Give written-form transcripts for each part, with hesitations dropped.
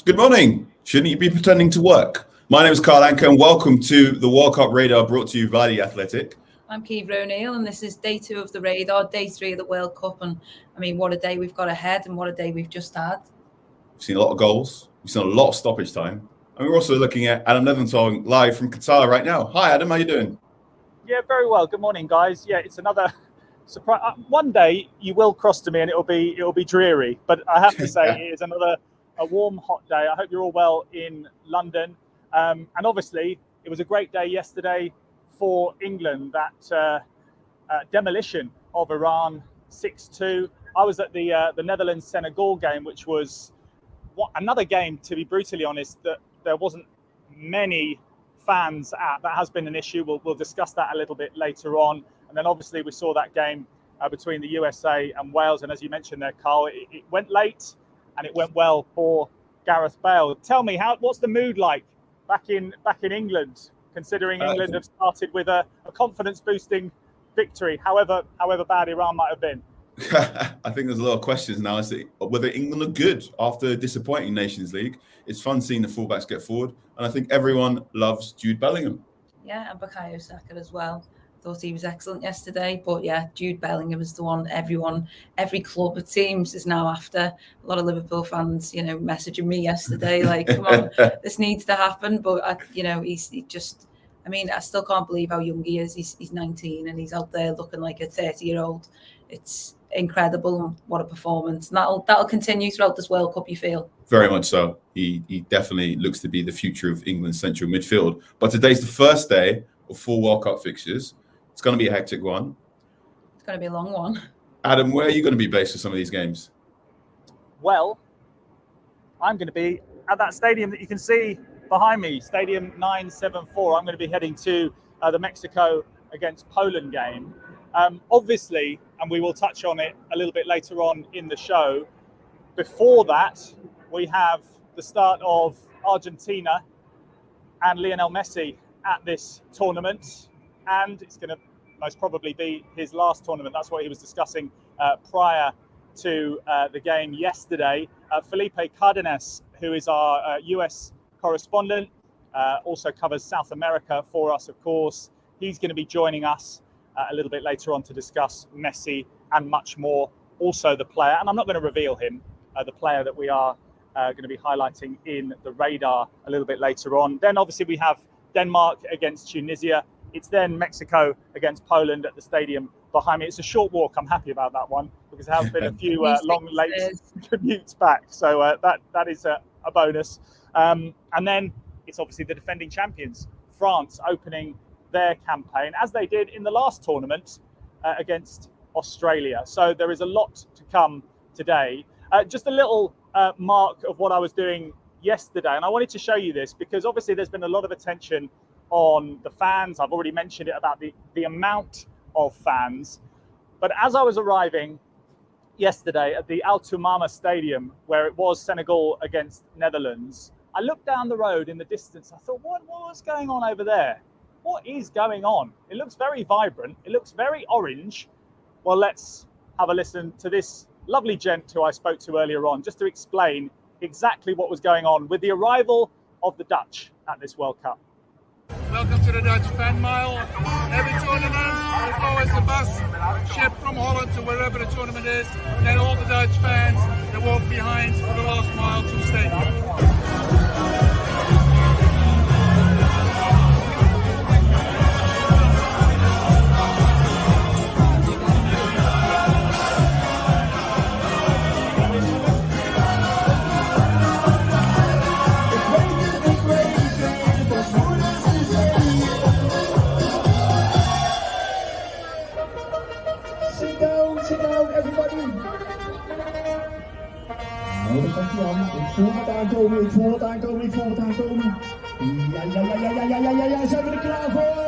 Good morning. Shouldn't you be pretending to work? My name is Carl Anka and welcome to the World Cup Radar brought to you by The Athletic. I'm Caoimhe O'Neill and this is day 2 of the Radar, day 3 of the World Cup. And I mean, what a day we've got ahead and what a day we've just had. We've seen a lot of goals. We've seen a lot of stoppage time. And we're also looking at Adam Leventhal live from Qatar right now. Hi, Adam. How you doing? Yeah, very well. Good morning, guys. Yeah, it's another surprise. One day you will cross to me and it'll be dreary. But I have to say, it is a warm, hot day. I hope you're all well in London. And obviously, it was a great day yesterday for England. That demolition of Iran 6-2. I was at the Netherlands-Senegal game, which was another game, to be brutally honest, that there wasn't many fans at. That has been an issue. We'll discuss that a little bit later on. And then obviously we saw that game between the USA and Wales. And as you mentioned there, Carl, it went late and it went well for Gareth Bale. Tell me, what's the mood like back in England, considering England have started with a confidence-boosting victory, however bad Iran might have been? I think there's a lot of questions now as to whether England look good after a disappointing Nations League. It's fun seeing the fullbacks get forward, and I think everyone loves Jude Bellingham. Yeah, and Bukayo Saka as well. Thought he was excellent yesterday, but yeah, Jude Bellingham is the one every club, it seems, is now after. A lot of Liverpool fans, messaging me yesterday like, come on, this needs to happen. But I still can't believe how young he is. He's 19 and he's out there looking like a 30-year-old. It's incredible. What a performance. And that'll continue throughout this World Cup, you feel? Very much so. He definitely looks to be the future of England's central midfield. But today's the first day of 4 World Cup fixtures. It's going to be a hectic one. It's going to be a long one. Adam, where are you going to be based for some of these games? Well, I'm going to be at that stadium that you can see behind me, Stadium 974. I'm going to be heading to the Mexico against Poland game. Obviously, and we will touch on it a little bit later on in the show, before that, we have the start of Argentina and Lionel Messi at this tournament. And it's going to most probably be his last tournament. That's what he was discussing prior to the game yesterday. Felipe Cardenas, who is our US correspondent, also covers South America for us, of course. He's going to be joining us a little bit later on to discuss Messi and much more. Also the player, and I'm not going to reveal him, the player that we are going to be highlighting in the radar a little bit later on. Then obviously we have Denmark against Tunisia. It's then Mexico against Poland at the stadium behind me. It's a short walk. I'm happy about that one because there have been a few long, late commutes back. So that is a bonus. And then it's obviously the defending champions, France, opening their campaign, as they did in the last tournament against Australia. So there is a lot to come today. Just a little mark of what I was doing yesterday. And I wanted to show you this because obviously there's been a lot of attention on the fans. I've already mentioned it about the amount of fans. But as I was arriving yesterday at the Al Tumama Stadium, where it was Senegal against Netherlands, I looked down the road in the distance. I thought, what was going on over there? What is going on? It looks very vibrant. It looks very orange. Well, let's have a listen to this lovely gent who I spoke to earlier on, just to explain exactly what was going on with the arrival of the Dutch at this World Cup. Welcome to the Dutch Fan Mile. Every tournament, there's always a bus shipped from Holland to wherever the tournament is. And then all the Dutch fans, they walk behind for the last mile to the stadium. daar komt hij aan. Ik voel het aankomen, ik voel het aankomen, ik voel het aankomen. Ja, zijn we er klaar voor?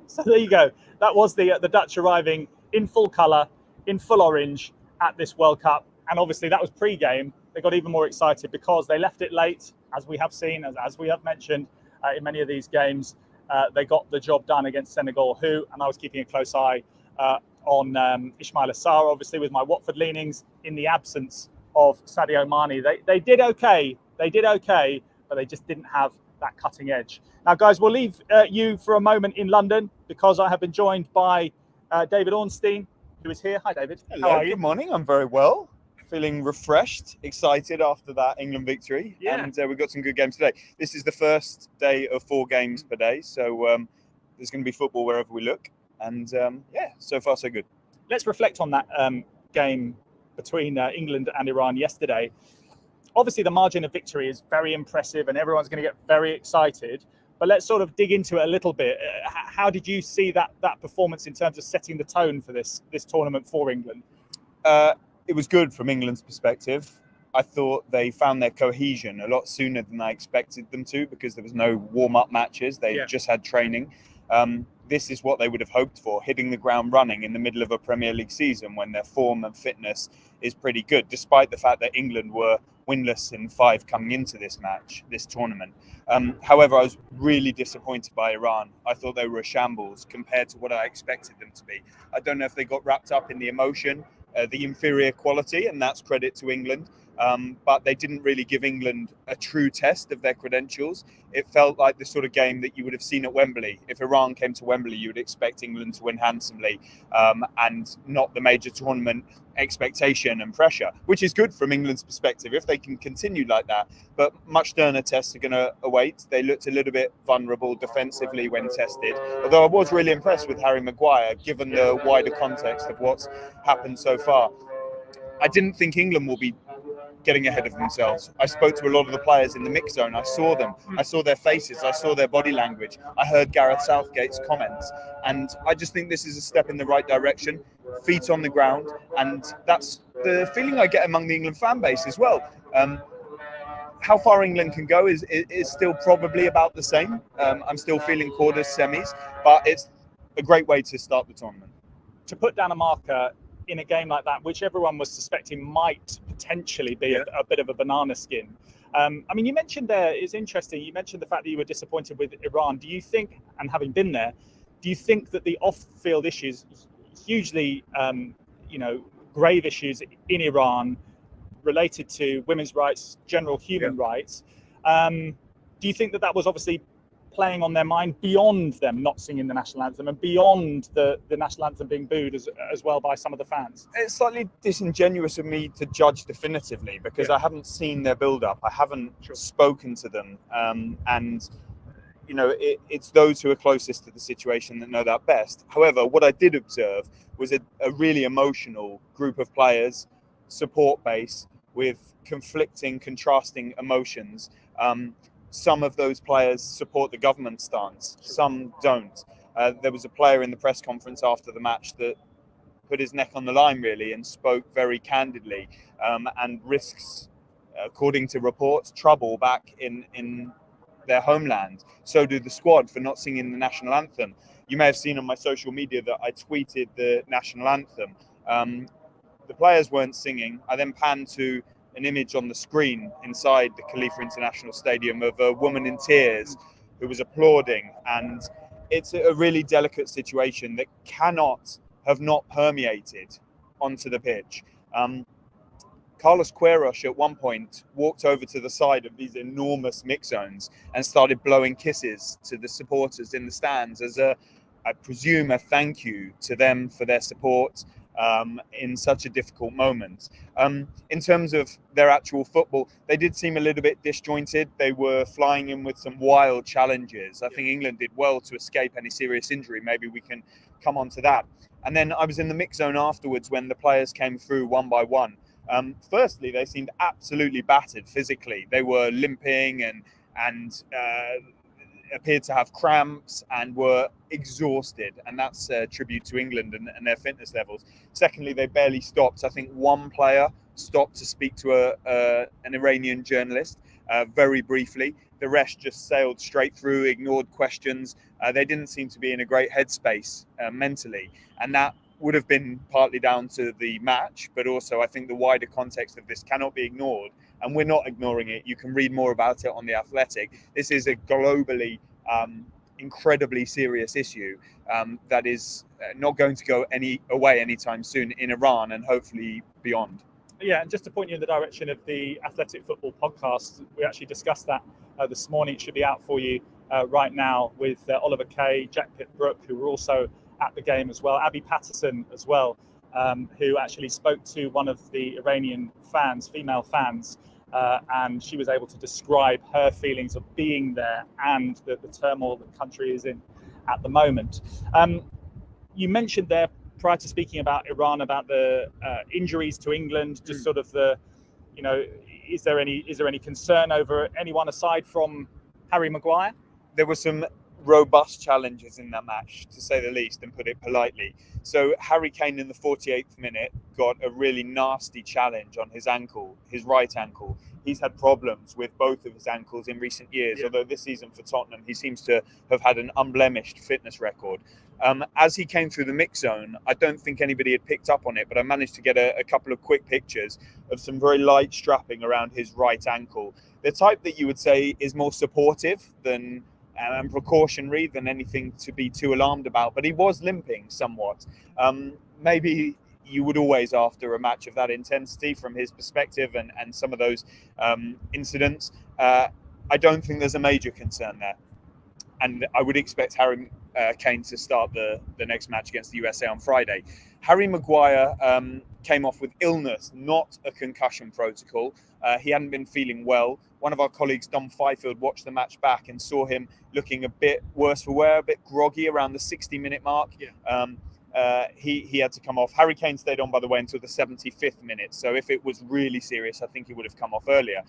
So there you go. That was the Dutch arriving in full colour, in full orange at this World Cup. And obviously that was pre-game. They got even more excited because they left it late, as we have seen, as we have mentioned in many of these games. They got the job done against Senegal, and I was keeping a close eye on Ismail Assar, obviously with my Watford leanings, in the absence of Sadio Mane. They did okay, but they just didn't have that cutting edge. Now, guys, we'll leave you for a moment in London because I have been joined by David Ornstein, who is here. Hi, David. Hello, How are you? Good morning. I'm very well. Feeling refreshed, excited after that England victory. Yeah. And we've got some good games today. This is the first day of 4 games per day. So there's going to be football wherever we look. And so far so good. Let's reflect on that game between England and Iran yesterday. Obviously, the margin of victory is very impressive and everyone's going to get very excited. But let's sort of dig into it a little bit. How did you see that performance in terms of setting the tone for this tournament for England? It was good from England's perspective. I thought they found their cohesion a lot sooner than I expected them to because there was no warm-up matches. They just had training. This is what they would have hoped for, hitting the ground running in the middle of a Premier League season when their form and fitness is pretty good, despite the fact that England were winless in 5 coming into this tournament. However, I was really disappointed by Iran. I thought they were a shambles compared to what I expected them to be. I don't know if they got wrapped up in the emotion, the inferior quality, and that's credit to England. But they didn't really give England a true test of their credentials. It felt like the sort of game that you would have seen at Wembley. If Iran came to Wembley, you would expect England to win handsomely and not the major tournament expectation and pressure, which is good from England's perspective if they can continue like that. But much sterner tests are going to await. They looked a little bit vulnerable defensively when tested, although I was really impressed with Harry Maguire, given the wider context of what's happened so far. I didn't think England will be getting ahead of themselves. I spoke to a lot of the players in the mix zone. I saw them. I saw their faces. I saw their body language. I heard Gareth Southgate's comments. And I just think this is a step in the right direction, feet on the ground. And that's the feeling I get among the England fan base as well. How far England can go is still probably about the same. I'm still feeling quarters, semis, but it's a great way to start the tournament. To put down a marker in a game like that, which everyone was suspecting might potentially be a bit of a banana skin. I mean, you mentioned there, it's interesting, you mentioned the fact that you were disappointed with Iran. Do you think, and having been there, do you think that the off-field issues, hugely, grave issues in Iran related to women's rights, general human rights, do you think that was obviously playing on their mind beyond them not singing the national anthem and beyond the national anthem being booed as well by some of the fans? It's slightly disingenuous of me to judge definitively because I haven't seen their build-up. I haven't spoken to them. And, it's those who are closest to the situation that know that best. However, what I did observe was a really emotional group of players, support base with conflicting, contrasting emotions. Some of those players support the government stance, some don't. There was a player in the press conference after the match that put his neck on the line, really, and spoke very candidly and risks, according to reports, trouble back in their homeland. So do the squad for not singing the national anthem. You may have seen on my social media that I tweeted the national anthem. The players weren't singing. I then panned to an image on the screen inside the Khalifa International Stadium of a woman in tears who was applauding. And it's a really delicate situation that cannot have not permeated onto the pitch. Carlos Queiroz at one point walked over to the side of these enormous mix zones and started blowing kisses to the supporters in the stands as I presume a thank you to them for their support in such a difficult moment. In terms of their actual football, they did seem a little bit disjointed. They were flying in with some wild challenges. I think England did well to escape any serious injury. Maybe we can come on to that. And then I was in the mix zone afterwards when the players came through one by one. Firstly, they seemed absolutely battered physically. They were limping and appeared to have cramps and were exhausted, and that's a tribute to England and their fitness levels. Secondly, they barely stopped. I think one player stopped to speak to an Iranian journalist very briefly. The rest just sailed straight through, ignored questions. They didn't seem to be in a great headspace mentally, and that would have been partly down to the match, but also I think the wider context of this cannot be ignored, and we're not ignoring it. You can read more about it on The Athletic. This is a globally incredibly serious issue that is not going to go away anytime soon in Iran and hopefully beyond. Yeah, and just to point you in the direction of the Athletic Football podcast, we actually discussed that this morning. It should be out for you right now with Oliver Kay, Jack Pitt-Brooke, who were also at the game as well, Abby Patterson as well, who actually spoke to one of the Iranian fans, female fans, and she was able to describe her feelings of being there and the turmoil the country is in at the moment. You mentioned there, prior to speaking about Iran, about the injuries to England, just sort of the, is there any concern over anyone aside from Harry Maguire? There were some robust challenges in that match, to say the least, and put it politely. So Harry Kane in the 48th minute got a really nasty challenge on his ankle, his right ankle. He's had problems with both of his ankles in recent years, although this season for Tottenham, he seems to have had an unblemished fitness record. As he came through the mix zone, I don't think anybody had picked up on it, but I managed to get a couple of quick pictures of some very light strapping around his right ankle. The type that you would say is more supportive than and precautionary than anything to be too alarmed about, but he was limping somewhat. Maybe you would always, after a match of that intensity, from his perspective and some of those incidents, I don't think there's a major concern there. And I would expect Harry Kane to start the next match against the USA on Friday. Harry Maguire came off with illness, not a concussion protocol. He hadn't been feeling well. One of our colleagues, Dom Fifield, watched the match back and saw him looking a bit worse for wear, a bit groggy around the 60-minute mark. He had to come off. Harry Kane stayed on, by the way, until the 75th minute. So if it was really serious, I think he would have come off earlier.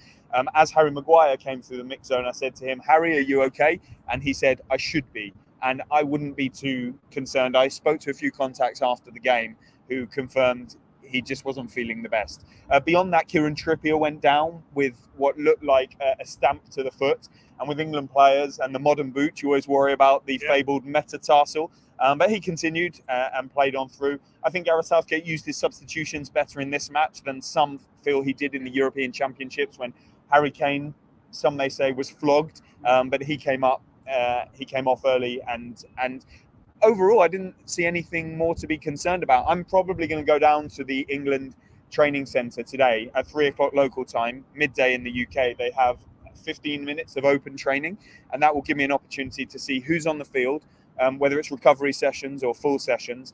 As Harry Maguire came through the mix zone, I said to him, "Harry, are you okay?" And he said, "I should be." And I wouldn't be too concerned. I spoke to a few contacts after the game who confirmed he just wasn't feeling the best. Beyond that, Kieran Trippier went down with what looked like a stamp to the foot. And with England players and the modern boot, you always worry about the fabled metatarsal. But he continued and played on through. I think Gareth Southgate used his substitutions better in this match than some feel he did in the European Championships, when Harry Kane, some may say, was flogged, but he came up. He came off early, and overall, I didn't see anything more to be concerned about. I'm probably going to go down to the England training centre today at 3:00 local time, midday in the UK. They have 15 minutes of open training, and that will give me an opportunity to see who's on the field, whether it's recovery sessions or full sessions,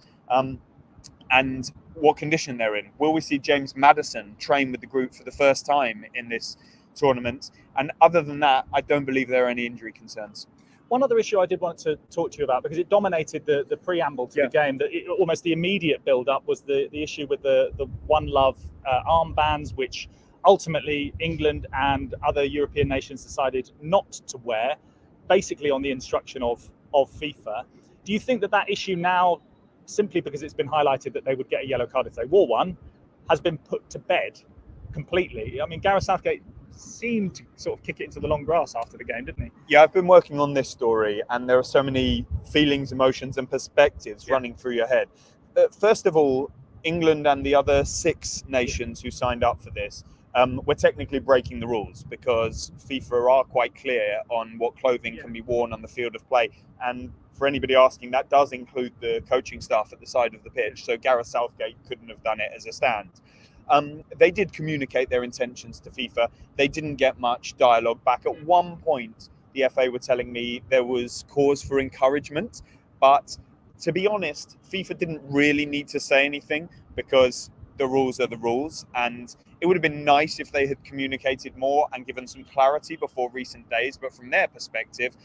and what condition they're in. Will we see James Maddison train with the group for the first time in this tournament? And other than that, I don't believe there are any injury concerns. One other issue I did want to talk to you about, because it dominated the preamble to the game, that almost the immediate build-up was the issue with the OneLove armbands, which ultimately England and other European nations decided not to wear, basically on the instruction of FIFA. Do you think that issue now, simply because it's been highlighted that they would get a yellow card if they wore one, has been put to bed completely? I mean, Gareth Southgate seemed to sort of kick it into the long grass after the game, didn't he? Yeah, I've been working on this story, and there are so many feelings, emotions and perspectives running through your head. First of all, England and the other 6 nations who signed up for this were technically breaking the rules, because FIFA are quite clear on what clothing can be worn on the field of play. And for anybody asking, that does include the coaching staff at the side of the pitch. So Gareth Southgate couldn't have done it as a stand. They did communicate their intentions to FIFA. They didn't get much dialogue back. At one point, the FA were telling me there was cause for encouragement. But to be honest, FIFA didn't really need to say anything, because the rules are the rules. And it would have been nice if they had communicated more and given some clarity before recent days. But from their perspective,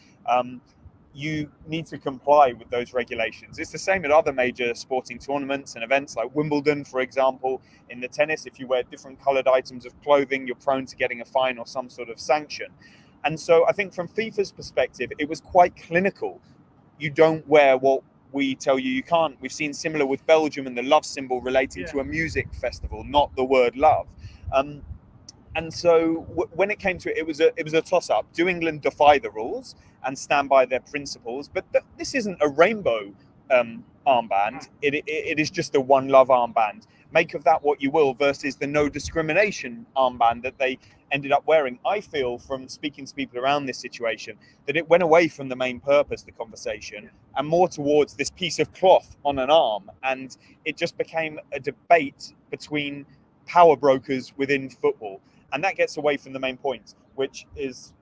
you need to comply with those regulations. It's the same at other major sporting tournaments and events like Wimbledon, for example. In the tennis, if you wear different coloured items of clothing, you're prone to getting a fine or some sort of sanction. And so I think from FIFA's perspective, it was quite clinical. You don't wear what we tell you can't. We've seen similar with Belgium and the love symbol relating to a music festival, not the word love. And so when it came to it, it was a toss-up. Do England defy the rules and stand by their principles? But this isn't a rainbow armband. It is just a OneLove armband. Make of that what you will, versus the no discrimination armband that they ended up wearing. I feel, from speaking to people around this situation, that it went away from the main purpose, the conversation, and more towards this piece of cloth on an arm. And it just became a debate between power brokers within football. And that gets away from the main point, which is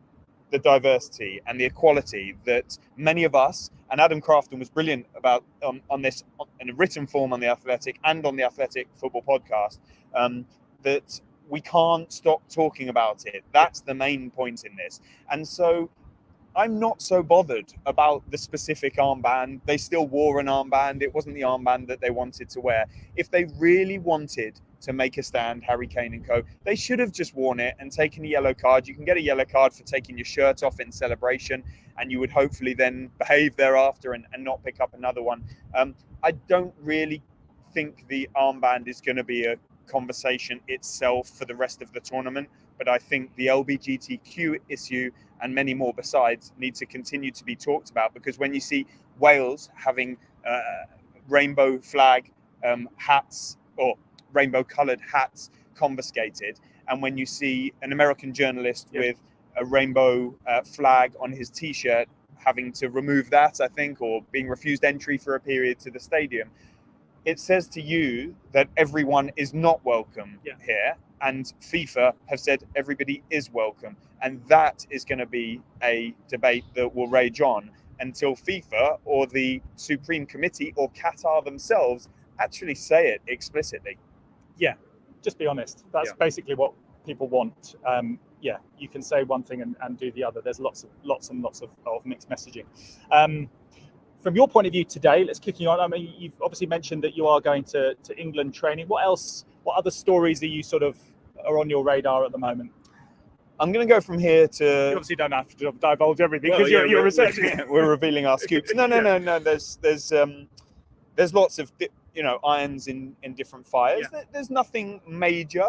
the diversity and the equality that many of us, and Adam Crafton was brilliant about on this in a written form on The Athletic and on the Athletic Football Podcast, that we can't stop talking about it. That's the main point in this. And so I'm not so bothered about the specific armband. They still wore an armband. It wasn't the armband that they wanted to wear. If they really wanted to make a stand, Harry Kane and co, they should have just worn it and taken a yellow card. You can get a yellow card for taking your shirt off in celebration, and you would hopefully then behave thereafter and not pick up another one. I don't really think the armband is going to be a conversation itself for the rest of the tournament, but I think the LGBTQ issue and many more besides need to continue to be talked about, because when you see Wales having rainbow flag hats or rainbow coloured hats confiscated, and when you see an American journalist with a rainbow flag on his t-shirt having to remove that, I think, or being refused entry for a period to the stadium, it says to you that everyone is not welcome here, and FIFA have said everybody is welcome. And that is going to be a debate that will rage on until FIFA or the Supreme Committee or Qatar themselves actually say it explicitly. Yeah, just be honest. That's basically what people want. You can say one thing and do the other. There's lots and lots of mixed messaging. From your point of view today, let's kick you on. I mean, you've obviously mentioned that you are going to England training. What other stories are you are on your radar at the my I'm going to go from here to... You obviously don't have to divulge everything because you're researching. We're revealing our scoops. No. There's lots of irons in different fires. There's nothing major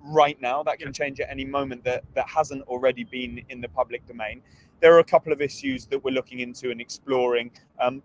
right now that can change at any moment that hasn't already been in the public domain. There are a couple of issues that we're looking into and exploring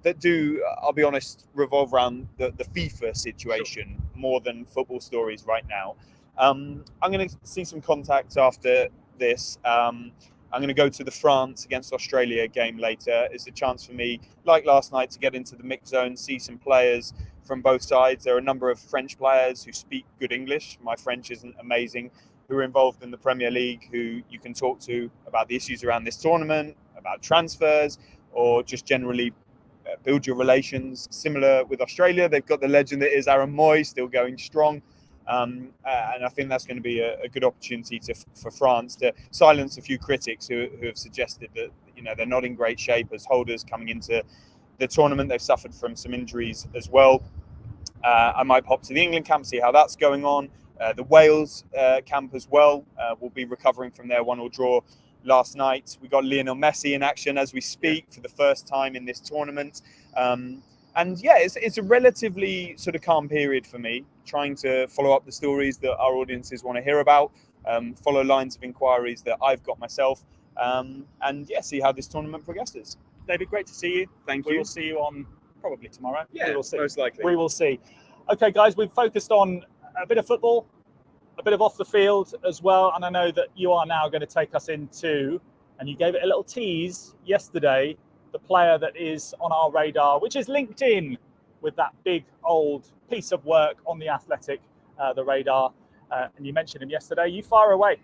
that do, I'll be honest, revolve around the FIFA situation more than football stories right now. I'm going to see some contacts after this. I'm going to go to the France against Australia game later. It's a chance for me, like last night, to get into the mix zone, see some players from both sides. There are a number of French players who speak good English. My French isn't amazing, who are involved in the Premier League, who you can talk to about the issues around this tournament, about transfers, or just generally build your relations. Similar with Australia, they've got the legend that is Aaron Moy still going strong. And I think that's going to be a good opportunity for France to silence a few critics who have suggested that they're not in great shape as holders coming into the tournament. They've suffered from some injuries as well. I might pop to the England camp, see how that's going on. The Wales camp as well will be recovering from their 1-1 draw last night. We got Lionel Messi in action as we speak for the first time in this tournament. It's a relatively sort of calm period for me, trying to follow up the stories that our audiences want to hear about, follow lines of inquiries that I've got myself, see how this tournament progresses. David, great to see you. Thank you. We will see you on probably tomorrow. Yeah, we will see. Most likely. We will see. Okay, guys, we've focused on a bit of football, a bit of off the field as well, and I know that you are now going to take us into, and you gave it a little tease yesterday, the player that is on our radar, which is linked in with that big old piece of work on The Athletic, the radar. And you mentioned him yesterday. You fire away.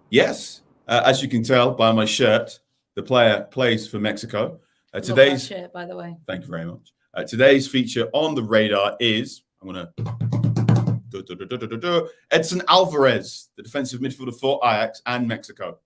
Yes. As you can tell by my shirt, the player plays for Mexico. Today's shirt, by the way. Thank you very much. Today's feature on the radar is, I'm going to... Edson Alvarez, the defensive midfielder for Ajax and Mexico.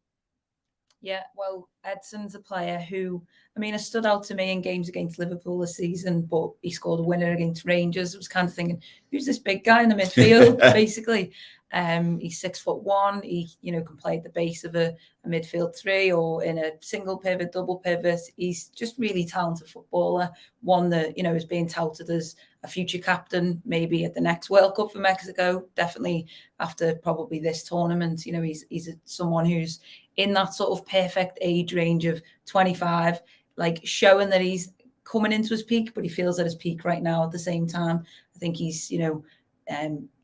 Yeah, well, Edson's a player who, has stood out to me in games against Liverpool this season, but he scored a winner against Rangers. I was kind of thinking, who's this big guy in the midfield, basically? He's 6'1". He, can play at the base of a midfield three or in a single pivot, double pivot. He's just really talented footballer. One that, is being touted as a future captain, maybe at the next World Cup for Mexico. Definitely after probably this tournament. He's someone who's in that sort of perfect age range of 25, like showing that he's coming into his peak, but he feels at his peak right now at the same time. I think he's,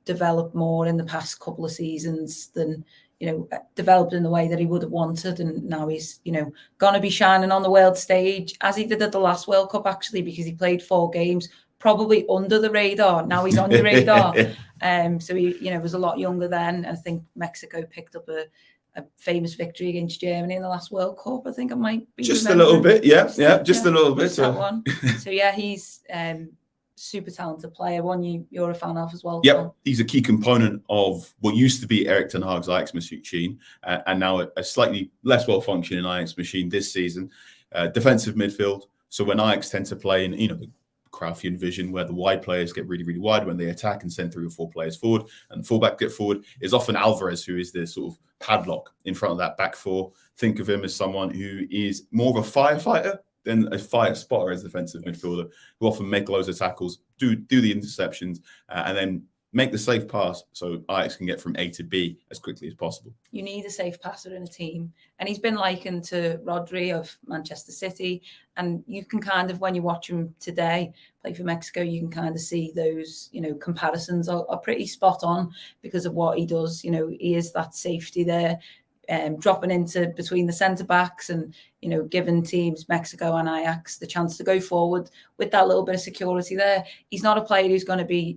developed more in the past couple of seasons than, developed in the way that he would have wanted. And now he's, going to be shining on the world stage, as he did at the last World Cup, actually, because he played 4 games, probably under the radar. Now he's on your radar. So he, was a lot younger then. I think Mexico picked up a famous victory against Germany in the last World Cup. I think I might be just a little bit. Just a little bit. That one. So yeah, he's super talented player. One you're a fan of as well. Yep, he's a key component of what used to be Erik ten Hag's Ajax machine, and now a slightly less well-functioning Ajax machine this season. Defensive midfield. So when Ajax tend to play in, the Cruyffian vision, where the wide players get really, really wide when they attack and send 3 or 4 players forward, and the fullback get forward, is often Alvarez, who is the sort of padlock in front of that back 4. Think of him as someone who is more of a firefighter than a fire spotter as a defensive midfielder, who often make loads of tackles, do the interceptions, and then make the safe pass so Ajax can get from A to B as quickly as possible. You need a safe passer in a team. And he's been likened to Rodri of Manchester City. And you can kind of, when you watch him today play for Mexico, you can kind of see those, comparisons are pretty spot on because of what he does. He is that safety there, dropping into between the centre-backs and, giving teams, Mexico and Ajax, the chance to go forward with that little bit of security there. He's not a player who's going to be,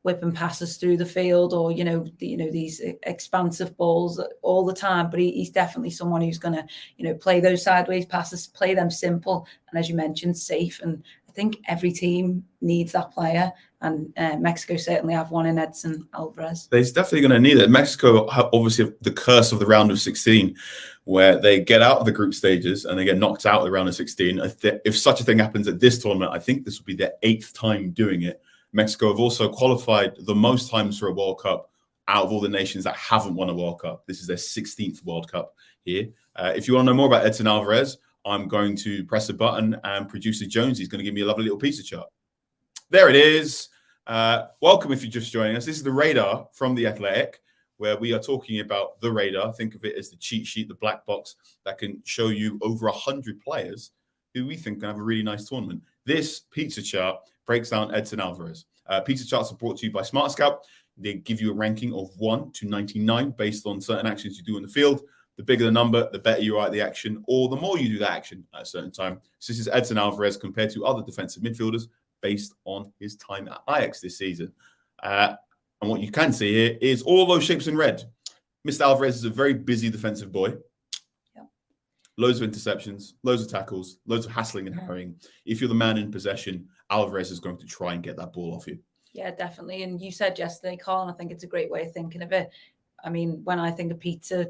whipping passes through the field or, these expansive balls all the time. But he's definitely someone who's going to, play those sideways passes, play them simple. And as you mentioned, safe. And I think every team needs that player. And Mexico certainly have one in Edson Alvarez. They're definitely going to need it. Mexico obviously have the curse of the round of 16, where they get out of the group stages and they get knocked out of the round of 16. If such a thing happens at this tournament, I think this will be their 8th time doing it. Mexico have also qualified the most times for a World Cup out of all the nations that haven't won a World Cup. This is their 16th World Cup here. If you want to know more about Edson Alvarez, I'm going to press a button and producer Jones is going to give me a lovely little pizza chart. There it is. Welcome if you're just joining us. This is the radar from The Athletic, where we are talking about the radar. Think of it as the cheat sheet, the black box that can show you over 100 players who we think can have a really nice tournament. This pizza chart breaks down Edson Alvarez. Pizza charts are brought to you by Smart Scout. They give you a ranking of 1 to 99 based on certain actions you do in the field. The bigger the number, the better you are at the action, or the more you do that action at a certain time. So this is Edson Alvarez compared to other defensive midfielders based on his time at Ajax this season. And what you can see here is all those shapes in red. Mr. Alvarez is a very busy defensive boy. Loads of interceptions, loads of tackles, loads of hassling and harrying. If you're the man in possession, Alvarez is going to try and get that ball off you. Yeah, definitely. And you said yesterday, Carl, and I think it's a great way of thinking of it. I mean, when I think of pizza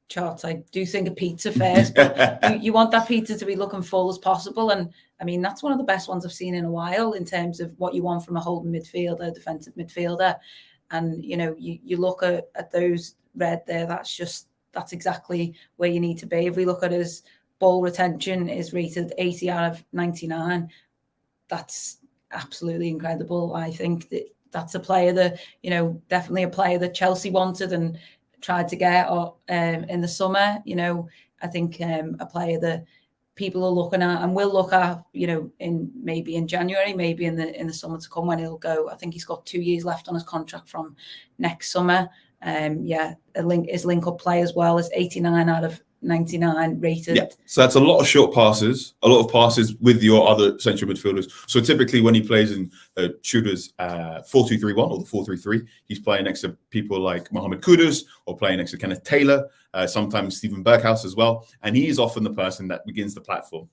charts, I do think of pizza first, but you want that pizza to be looking full as possible. And I mean, that's one of the best ones I've seen in a while in terms of what you want from a holding midfielder, defensive midfielder. And, you look at those red there, that's exactly where you need to be. If we look at his ball retention is rated 80 out of 99. That's absolutely incredible. I think that's a player that, definitely a player that Chelsea wanted and tried to get in the summer. I think a player that people are looking at and will look at, in January, maybe in the summer to come when he'll go. I think he's got 2 years left on his contract from next summer. His link-up play as well is 89 out of 99 rated. Yeah, so that's a lot of short passes, a lot of passes with your other central midfielders. So typically when he plays in Schuder's 4-2-3-1 or the 4-3-3, he's playing next to people like Mohamed Kudus or playing next to Kenneth Taylor, sometimes Steven Berghaus as well. And he is often the person that begins the platform.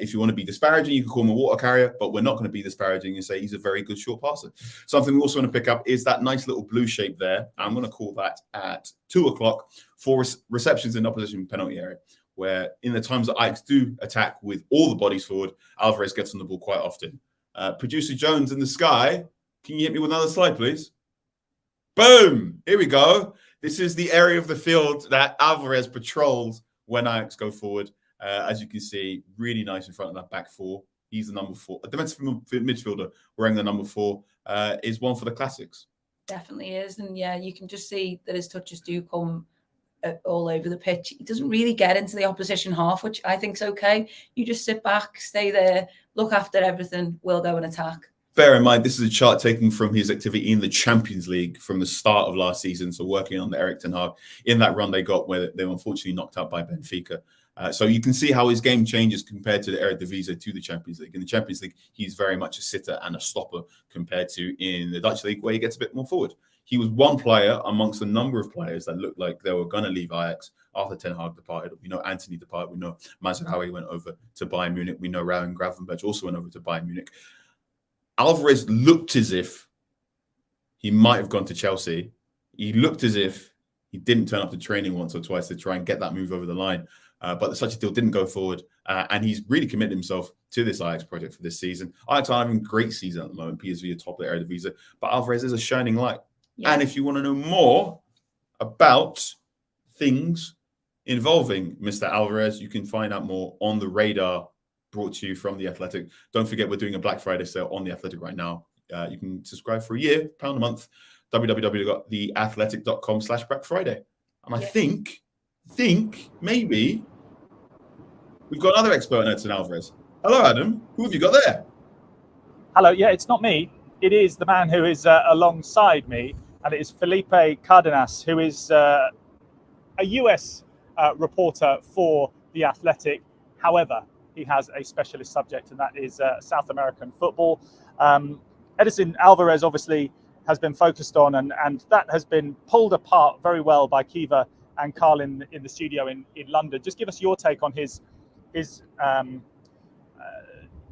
If you want to be disparaging, you can call him a water carrier, but we're not going to be disparaging and say he's a very good short passer. Something we also want to pick up is that nice little blue shape there. I'm going to call that at 2 o'clock for receptions in opposition penalty area, where in the times that Ajax do attack with all the bodies forward, Alvarez gets on the ball quite often. Producer Jones in the sky, can you hit me with another slide, please? Boom! Here we go. This is the area of the field that Alvarez patrols when Ajax go forward. As you can see, really nice in front of that back 4. He's the number 4. A defensive midfielder wearing the number 4 is one for the classics. Definitely is. And yeah, you can just see that his touches do come all over the pitch. He doesn't really get into the opposition half, which I think is okay. You just sit back, stay there, look after everything. We'll go and attack. Bear in mind, this is a chart taken from his activity in the Champions League from the start of last season. So working on the Erik ten Hag in that run they got where they were unfortunately knocked out by Benfica. So you can see how his game changes compared to the Eredivisie to the Champions League. In the Champions League, he's very much a sitter and a stopper compared to in the Dutch League where he gets a bit more forward. He was one player amongst a number of players that looked like they were going to leave Ajax after Ten Hag departed. We know Antony departed. We know Mazraoui went over to Bayern Munich. We know Ryan Gravenberch also went over to Bayern Munich. Alvarez looked as if he might have gone to Chelsea. He looked as if he didn't turn up to training once or twice to try and get that move over the line. But such a deal didn't go forward. And he's really committed himself to this Ajax project for this season. Ajax are having a great season at the moment. PSV are top of the Eredivisie. But Alvarez is a shining light. Yeah. And if you want to know more about things involving Mr. Alvarez, you can find out more on The Radar, brought to you from The Athletic. Don't forget, we're doing a Black Friday sale on The Athletic right now. You can subscribe for a year, £1 a month, www.theathletic.com/Black Friday. And I think maybe we've got another expert on Edson Alvarez. Hello, Adam. Who have you got there? Hello. Yeah, it's not me. It is the man who is alongside me, and it is Felipe Cardenas, who is a US reporter for The Athletic. However, he has a specialist subject, and that is South American football. Edson Alvarez obviously has been focused on, and that has been pulled apart very well by Kiva and Carl in the studio in London. Just give us your take on his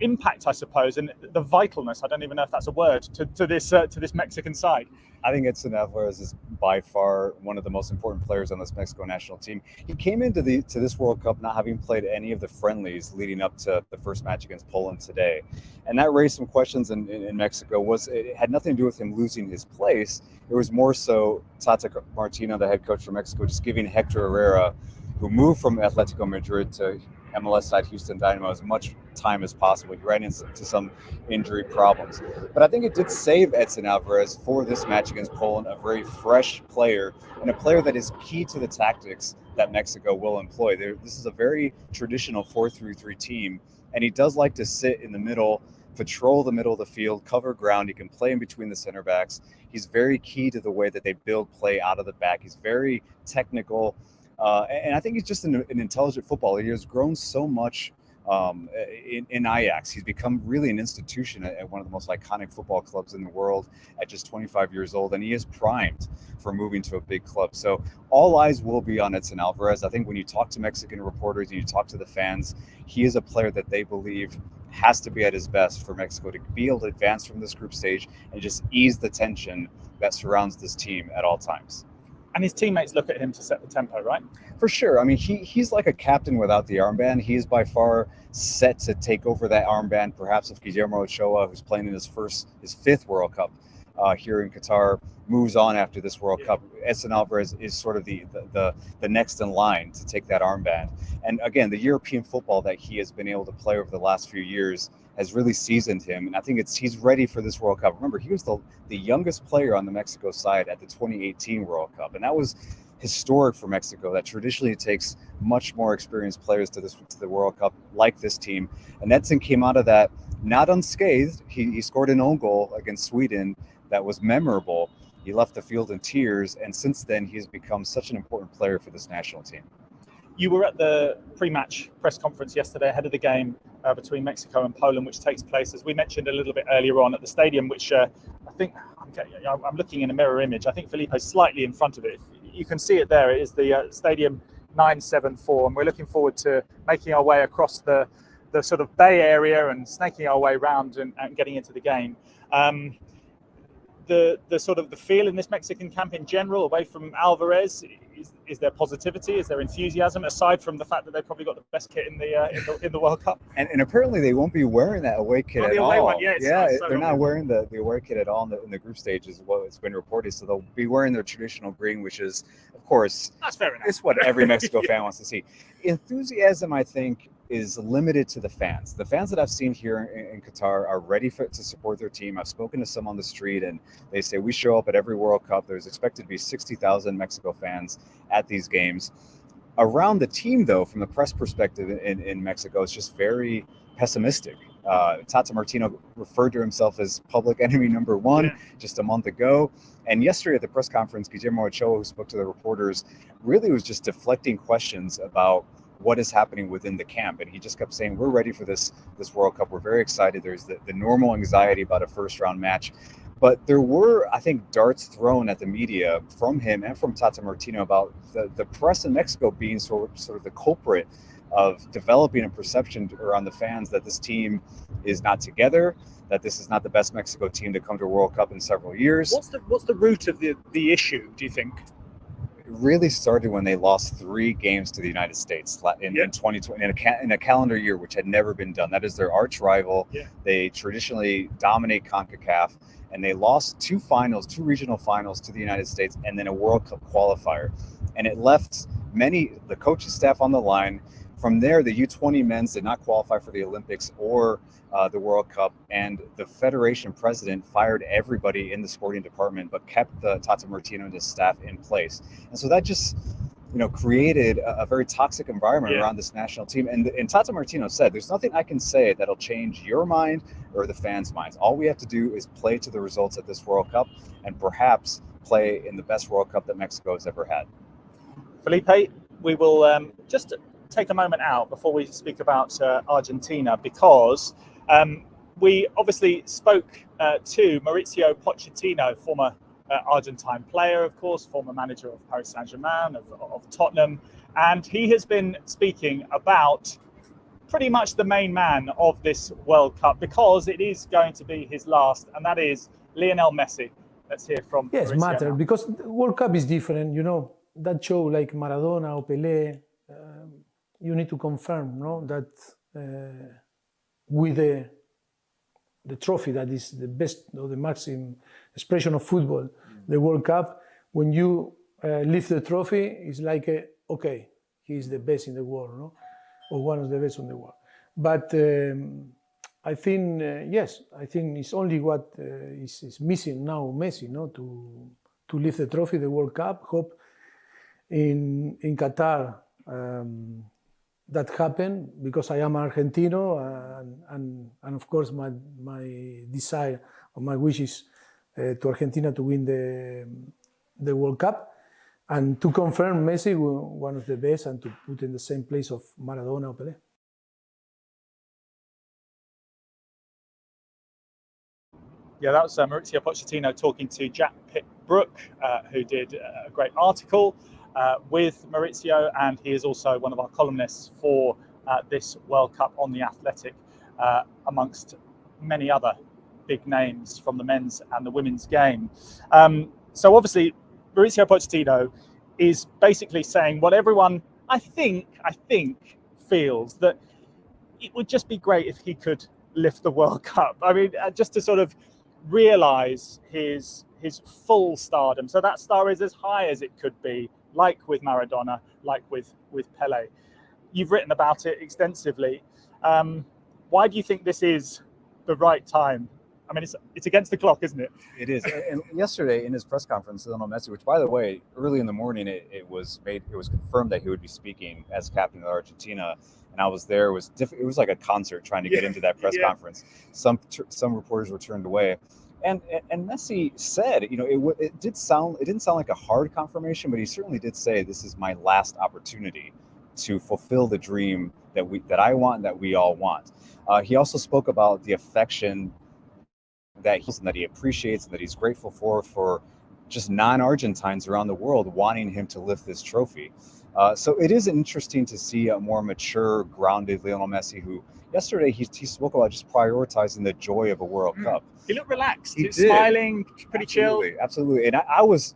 impact, I suppose, and the vitalness, I don't even know if that's a word, to this Mexican side. I think Edson Alvarez is by far one of the most important players on this Mexico national team. He came into this World Cup not having played any of the friendlies leading up to the first match against Poland today. And that raised some questions in Mexico. It had nothing to do with him losing his place. It was more so Tata Martino, the head coach for Mexico, just giving Hector Herrera, who moved from Atletico Madrid to MLS side Houston Dynamo, as much time as possible. He ran into some injury problems. But I think it did save Edson Alvarez for this match against Poland, a very fresh player and a player that is key to the tactics that Mexico will employ. This is a very traditional 4-3-3 team, and he does like to sit in the middle, patrol the middle of the field, cover ground. He can play in between the center backs. He's very key to the way that they build play out of the back. He's very technical. And I think he's just an intelligent footballer. He has grown so much in Ajax. He's become really an institution at one of the most iconic football clubs in the world at just 25 years old. And he is primed for moving to a big club. So all eyes will be on Edson Alvarez. I think when you talk to Mexican reporters and you talk to the fans, he is a player that they believe has to be at his best for Mexico to be able to advance from this group stage and just ease the tension that surrounds this team at all times. And his teammates look at him to set the tempo, right? For sure. I mean, he's like a captain without the armband. He is by far set to take over that armband. Perhaps if Guillermo Ochoa, who's playing in his fifth World Cup here in Qatar, moves on after this World Cup, Edson Alvarez is sort of the next in line to take that armband. And again, the European football that he has been able to play over the last few years has really seasoned him, and I think he's ready for this World Cup. Remember, he was the youngest player on the Mexico side at the 2018 World Cup, and that was historic for Mexico. That traditionally takes much more experienced players to the World Cup, like this team. And Edson came out of that not unscathed. He scored an own goal against Sweden that was memorable. He left the field in tears, and since then he's become such an important player for this national team. You were at the pre-match press conference yesterday ahead of the game between Mexico and Poland, which takes place, as we mentioned a little bit earlier on, at the stadium, which I think, I'm looking in a mirror image. I think Felipe's slightly in front of it. You can see it there. It is the Stadium 974, and we're looking forward to making our way across the sort of Bay Area and snaking our way around and getting into the game. The sort of the feel in this Mexican camp in general, away from Alvarez, is there positivity? Is there enthusiasm, aside from the fact that they've probably got the best kit in the World Cup? And apparently they won't be wearing that away kit at all. One, they're not wearing the away kit at all in the group stage, is what it's been reported. So they'll be wearing their traditional green, which is, of course, that's fair enough. It's what every Mexico fan wants to see. Enthusiasm, I think, is limited to the fans. The fans that I've seen here in Qatar are ready to support their team. I've spoken to some on the street, and they say we show up at every World Cup. There's expected to be 60,000 Mexico fans at these games. Around the team, though, from the press perspective in Mexico, it's just very pessimistic. Tata Martino referred to himself as public enemy number one just a month ago. And yesterday at the press conference, Guillermo Ochoa, who spoke to the reporters, really was just deflecting questions about what is happening within the camp. And he just kept saying, we're ready for this World Cup. We're very excited. There's the normal anxiety about a first round match. But there were, I think, darts thrown at the media from him and from Tata Martino about the press in Mexico being sort of the culprit of developing a perception around the fans that this team is not together, that this is not the best Mexico team to come to a World Cup in several years. What's the root of the issue, do you think? It really started when they lost 3 games to the United States in 2020 in a calendar year, which had never been done. That is their arch rival. They traditionally dominate CONCACAF, and they lost 2 regional finals to the United States, and then a World Cup qualifier. And it left the coaching staff on the line. From there, the U20 men's did not qualify for the Olympics or the World Cup, and the federation president fired everybody in the sporting department, but kept the Tata Martino and his staff in place. And so that just, created a very toxic environment around this national team. And Tata Martino said, there's nothing I can say that'll change your mind or the fans' minds. All we have to do is play to the results at this World Cup and perhaps play in the best World Cup that Mexico has ever had. Felipe, we will just take a moment out before we speak about Argentina, because we obviously spoke to Mauricio Pochettino, former Argentine player, of course, former manager of Paris Saint-Germain, of Tottenham, and he has been speaking about pretty much the main man of this World Cup, because it is going to be his last, and that is Lionel Messi. Let's hear from Yes, Mauricio matter, now. because the World Cup is different, that show like Maradona or Pelé, you need to confirm, that with the trophy that is the best or the maximum expression of football, the World Cup, when you lift the trophy, it's like, okay, he's the best in the world, or one of the best in the world. But I think, I think it's only what is missing now, Messi, to lift the trophy, the World Cup. Hope in Qatar that happened, because I am Argentino, and of course my desire or my wish is to Argentina to win the World Cup, and to confirm Messi one of the best, and to put in the same place of Maradona or Pelé. Yeah, that was Mauricio Pochettino talking to Jack Pitt-Brooke, who did a great article with Mauricio, and he is also one of our columnists for this World Cup on The Athletic, amongst many other big names from the men's and the women's game. So obviously, Mauricio Pochettino is basically saying what everyone, I think, feels, that it would just be great if he could lift the World Cup. I mean, just to sort of realize his full stardom. So that star is as high as it could be, like with Maradona, like with Pelé. You've written about it extensively. Why do you think this is the right time? I mean, it's against the clock, isn't it? It is. And yesterday in his press conference, Lionel Messi, which, by the way, early in the morning, it was confirmed that he would be speaking as captain of Argentina. And I was there. It was like a concert trying to get into that press conference. Some reporters were turned away. And Messi said, it didn't sound like a hard confirmation, but he certainly did say, this is my last opportunity to fulfill the dream that I want, that we all want. He also spoke about the affection that he appreciates and that he's grateful for just non-Argentines around the world wanting him to lift this trophy. So it is interesting to see a more mature, grounded Lionel Messi, who yesterday he spoke about just prioritizing the joy of a World Cup. He looked relaxed. He did. Smiling, pretty chill. Absolutely. And I was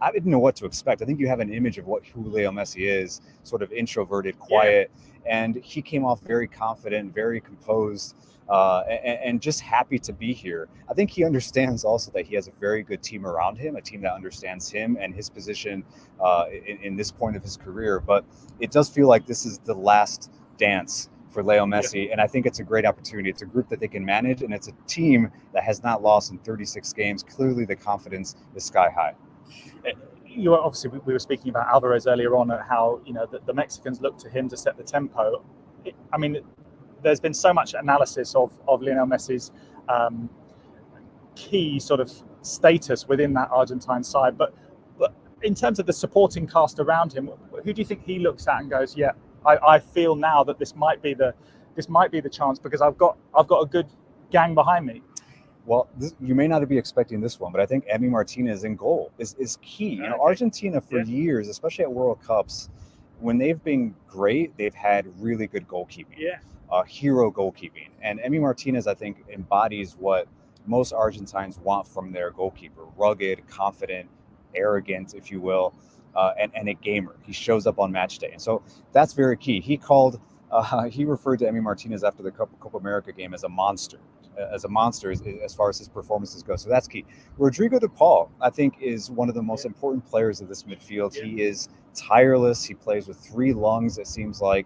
I didn't know what to expect. I think you have an image of who Leo Messi is, sort of introverted, quiet, and he came off very confident, very composed, and just happy to be here. I think he understands also that he has a very good team around him, a team that understands him and his position in this point of his career. But it does feel like this is the last dance for Leo Messi, and I think it's a great opportunity. It's a group that they can manage, and it's a team that has not lost in 36 games. Clearly, the confidence is sky high. You were obviously, we were speaking about Alvarez earlier on, at how the Mexicans look to him to set the tempo. I mean, there's been so much analysis of Lionel Messi's key sort of status within that Argentine side, but in terms of the supporting cast around him, who do you think he looks at and goes, yeah, I feel now that this might be the chance because I've got a good gang behind me? Well, you may not be expecting this one, but I think Emi Martinez in goal is key. You know, Argentina for years, especially at World Cups, when they've been great, they've had really good goalkeeping. Hero goalkeeping. And Emi Martinez, I think, embodies what most Argentines want from their goalkeeper: rugged, confident, arrogant, if you will, and a gamer. He shows up on match day, and so that's very key. He referred to Emi Martinez after the Copa America game as a monster. As far as his performances go. So that's key. Rodrigo de Paul, I think, is one of the most important players of this midfield. He is tireless. He plays with 3 lungs, it seems like.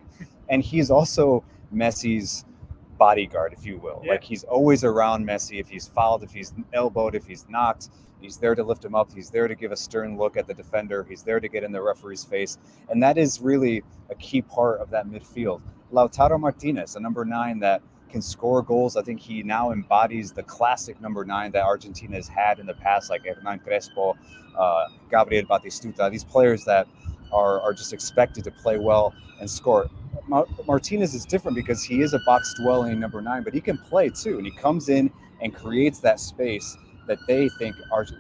And he's also Messi's bodyguard, if you will. Like, he's always around Messi. If he's fouled, if he's elbowed, if he's knocked, he's there to lift him up. He's there to give a stern look at the defender. He's there to get in the referee's face. And that is really a key part of that midfield. Lautaro Martinez, a number 9 that can score goals. I think he now embodies the classic number 9 that Argentina has had in the past, like Hernan Crespo, Gabriel Batistuta, these players that are just expected to play well and score. Martinez is different because he is a box-dwelling number 9, but he can play too, and he comes in and creates that space that they think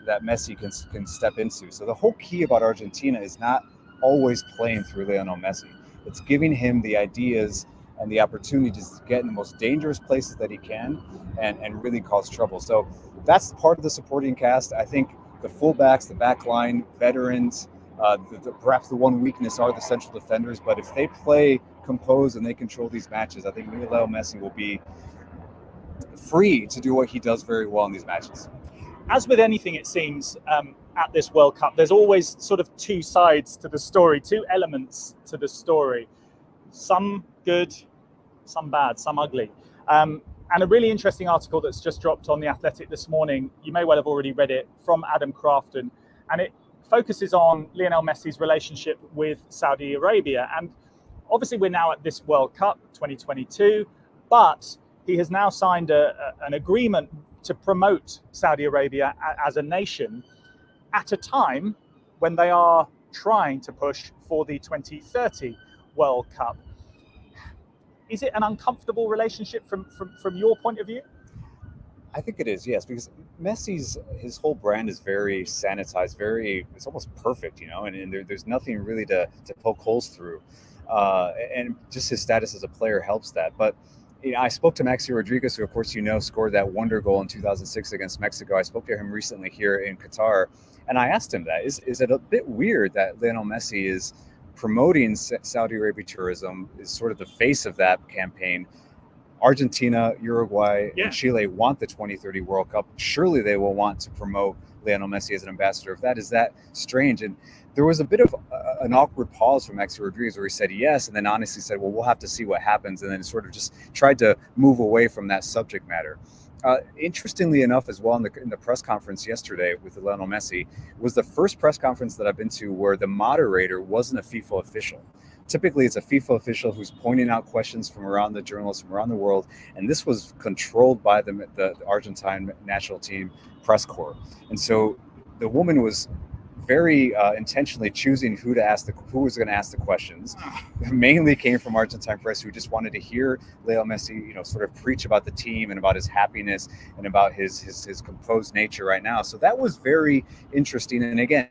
that Messi can step into. So the whole key about Argentina is not always playing through Lionel Messi. It's giving him the ideas and the opportunities to get in the most dangerous places that he can and really cause trouble. So that's part of the supporting cast. I think the fullbacks, the back line, veterans, perhaps the one weakness are the central defenders. But if they play composed and they control these matches, I think Lionel Messi will be free to do what he does very well in these matches. As with anything, it seems, at this World Cup, there's always sort of 2 sides to the story, 2 elements to the story. Some good, some bad, some ugly. And a really interesting article that's just dropped on The Athletic this morning, you may well have already read it, from Adam Crafton, and it focuses on Lionel Messi's relationship with Saudi Arabia. And obviously we're now at this World Cup 2022, but he has now signed an agreement to promote Saudi Arabia as a nation at a time when they are trying to push for the 2030 World Cup. Is it an uncomfortable relationship from your point of view? I think it is, yes, because his whole brand is very sanitized, it's almost perfect, and there's nothing really to poke holes through. And just his status as a player helps that. But I spoke to Maxi Rodriguez, who, of course, scored that wonder goal in 2006 against Mexico. I spoke to him recently here in Qatar, and I asked him that. Is it a bit weird that Lionel Messi is promoting Saudi Arabia tourism, is sort of the face of that campaign? Argentina, Uruguay, and Chile want the 2030 World Cup. Surely they will want to promote Lionel Messi as an ambassador. If that is that strange. And there was a bit of an awkward pause from Maxi Rodriguez where he said yes, and then honestly said, well, we'll have to see what happens, and then sort of just tried to move away from that subject matter. Interestingly enough, as well, in the press conference yesterday with Lionel Messi, was the first press conference that I've been to where the moderator wasn't a FIFA official. Typically, it's a FIFA official who's pointing out questions from around the journalists from around the world, and this was controlled by the Argentine national team press corps. And so the woman was very intentionally choosing who was going to ask the questions. Mainly came from Argentine press who just wanted to hear Leo Messi, sort of preach about the team and about his happiness and about his composed nature right now. So that was very interesting. And again,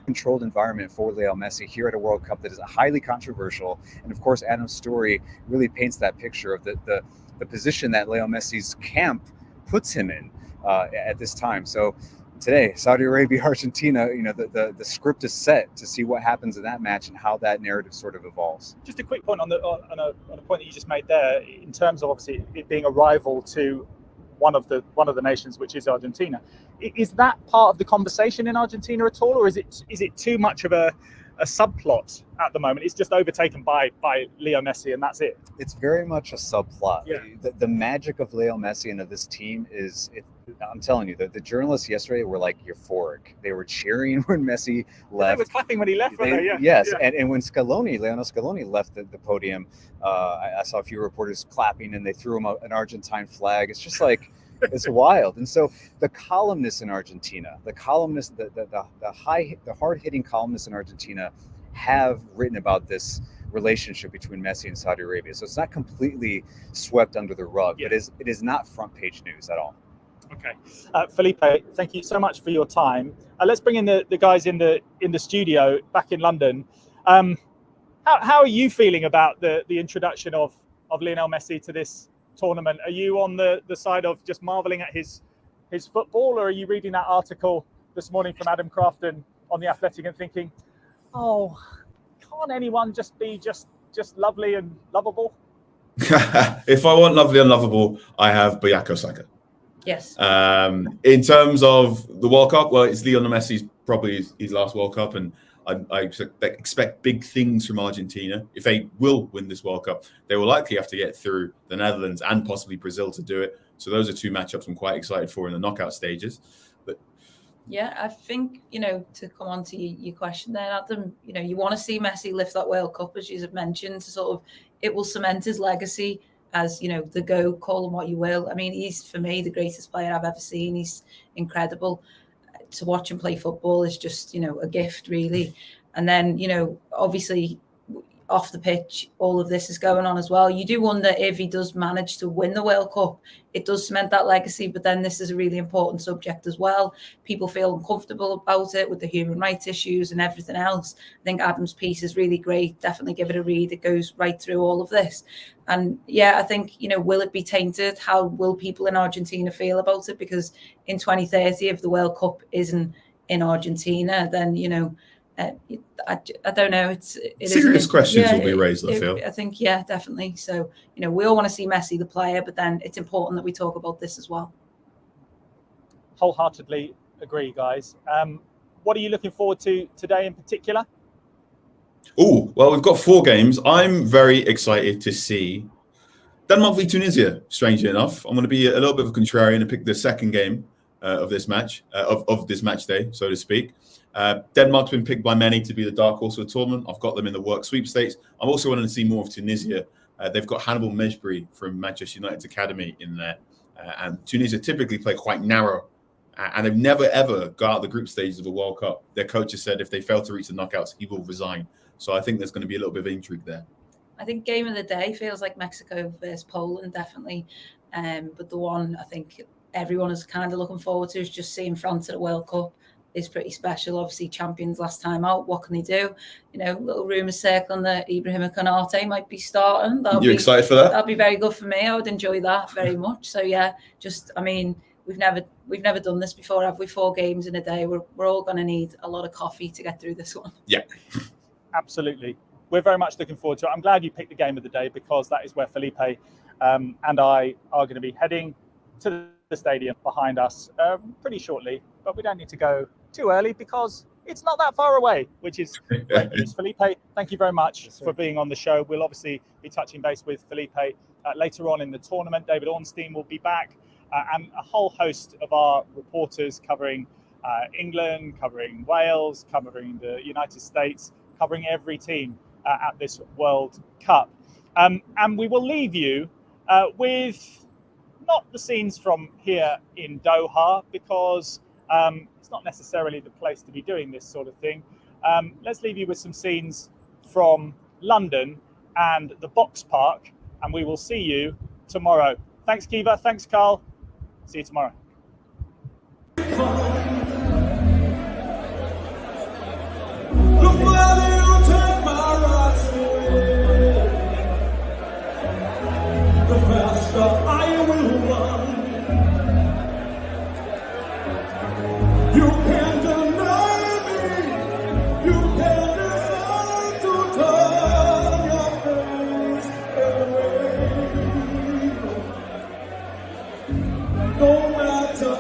controlled environment for Leo Messi here at a World Cup that is highly controversial. And of course, Adam's story really paints that picture of the position that Leo Messi's camp puts him in at this time. So today, Saudi Arabia, Argentina, the script is set to see what happens in that match and how that narrative sort of evolves. Just a quick point on a point that you just made there, in terms of obviously it being a rival to one of the nations, which is Argentina. Is that part of the conversation in Argentina at all, or is it too much of a a subplot at the moment. It's just overtaken by Leo Messi, and that's it. It's very much a subplot. Yeah. The magic of Leo Messi and of this team is, I'm telling you, the journalists yesterday were like euphoric. They were cheering when Messi left. They were clapping when he left, weren't they? Yeah. Yes, Yeah. and when Lionel Scaloni left the podium, I saw a few reporters clapping, and they threw him an Argentine flag. It's just like, it's wild. And so the columnists in Argentina, the hard-hitting columnists in Argentina have written about this relationship between Messi and Saudi Arabia. So it's not completely swept under the rug, Yeah. but it is not front page news at all. Okay, Felipe, thank you so much for your time. Let's bring in the guys in the studio back in London. How are you feeling about the introduction of Lionel Messi to this tournament? Are you on the side of just marveling at his football, or are you reading that article this morning from Adam Crafton on The Athletic and thinking, oh, can't anyone just be just lovely and lovable? If I want lovely and lovable, I have Bukayo Saka. Yes. In terms of the World Cup, well, it's Lionel Messi's probably his last World Cup, and I expect big things from Argentina. If they will win this World Cup, they will likely have to get through the Netherlands and possibly Brazil to do it. So those are two matchups I'm quite excited for in the knockout stages. But yeah, I think, to come on to your question there, Adam, you want to see Messi lift that World Cup, as you have mentioned, to sort of, it will cement his legacy as, the GOAT, call him what you will. I mean, he's, for me, the greatest player I've ever seen. He's incredible. To watch him play football is just, a gift, really. And then, obviously, off the pitch, all of this is going on as well. You do wonder if he does manage to win the World Cup, it does cement that legacy. But then this is a really important subject as well. People feel uncomfortable about it with the human rights issues and everything else. I think Adam's piece is really great. Definitely give it a read. It goes right through all of this. And yeah, I think, will it be tainted? How will people in Argentina feel about it? Because in 2030, if the World Cup isn't in Argentina, then, I don't know. It's serious questions will be raised, I feel. I think, yeah, definitely. So, we all want to see Messi, the player, but then it's important that we talk about this as well. Wholeheartedly agree, guys. What are you looking forward to today in particular? Oh, well, we've got 4 games. I'm very excited to see Denmark v Tunisia, strangely enough. I'm going to be a little bit of a contrarian and pick the second game of this match, of this match day, so to speak. Denmark's been picked by many to be the dark horse of the tournament. I've got them in the work sweepstakes. I'm also wanting to see more of Tunisia. They've got Hannibal Mejbri from Manchester United's academy in there. And Tunisia typically play quite narrow. And they've never, ever got out the group stages of the World Cup. Their coach has said if they fail to reach the knockouts, he will resign. So I think there's going to be a little bit of intrigue there. I think game of the day feels like Mexico versus Poland, definitely. But the one I think everyone is kind of looking forward to is just seeing France at the World Cup. Is pretty special. Obviously, champions last time out. What can they do? Little rumours circling that Ibrahim Konate might be starting. You're excited for that? That'll be very good for me. I would enjoy that very much. So yeah, we've never done this before, have we? 4 games in a day. We're all going to need a lot of coffee to get through this one. Yeah, absolutely. We're very much looking forward to it. I'm glad you picked the game of the day because that is where Felipe and I are going to be heading to the stadium behind us pretty shortly. But we don't need to go too early because it's not that far away, which is great news. Felipe, thank you very much for being on the show. We'll obviously be touching base with Felipe later on in the tournament. David Ornstein will be back and a whole host of our reporters covering England, covering Wales, covering the United States, covering every team at this World Cup. And we will leave you with not the scenes from here in Doha because it's not necessarily the place to be doing this sort of thing. Let's leave you with some scenes from London and the Box Park, and we will see you tomorrow. Thanks, Kiva. Thanks, Carl. See you tomorrow. You can't deny me. You can't decide to turn your face away. No matter